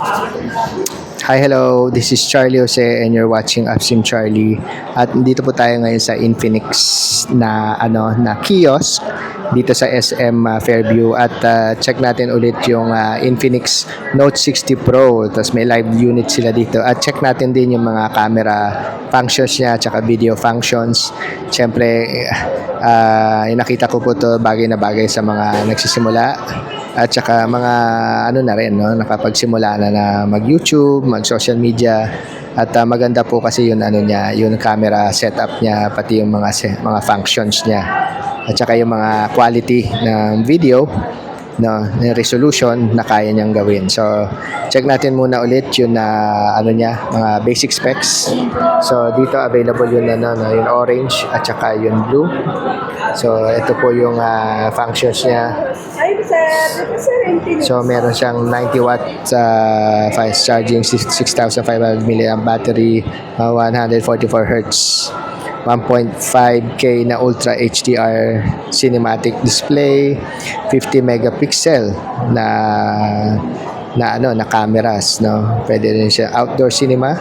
Hi, hello. This is Charlie Jose and you're watching Upsim Charlie. At dito po tayo ngayon sa Infinix na kiosk dito sa SM Fairview at check natin ulit yung Infinix Note 60 Pro. Tapos may live unit sila dito at check natin din yung mga camera functions niya at video functions. Siyempre, nakita ko po to bagay na bagay sa mga nagsisimula at saka mga na rin, no, nakapagsimula na mag-YouTube, mag-social media at maganda po kasi yung niya, yung camera setup niya pati yung mga functions niya at saka yung mga quality ng video, no, yung resolution na kaya niyang gawin. So check natin muna ulit yung niya, mga basic specs. So dito available yung yung orange at saka yung blue. So ito po yung functions niya. So meron siyang 90 watts fast charging, 6,500 mAh battery, 144 Hz, 1.5K na Ultra HDR cinematic display, 50 megapixel na cameras, no. Pwede rin siya outdoor cinema.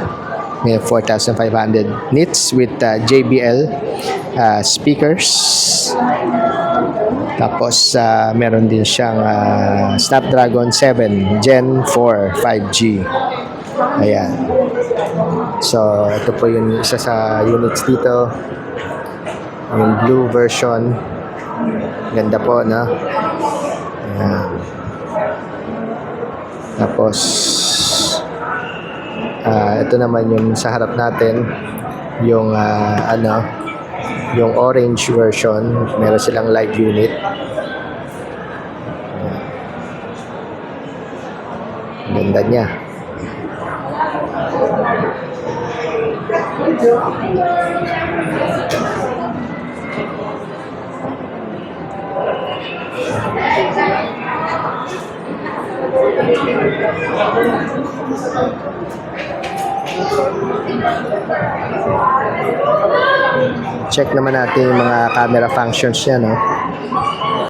May 4,500 nits with JBL speakers. Tapos meron din siyang Snapdragon 7 Gen 4 5G. Ayan. So ito po yung isa sa units dito. Yung blue version. Ganda po, no? Ayan. Tapos ito naman yung sa harap natin, yung yung orange version. Meron silang live unit. Ganda niya. Check naman natin yung mga camera functions niya, no?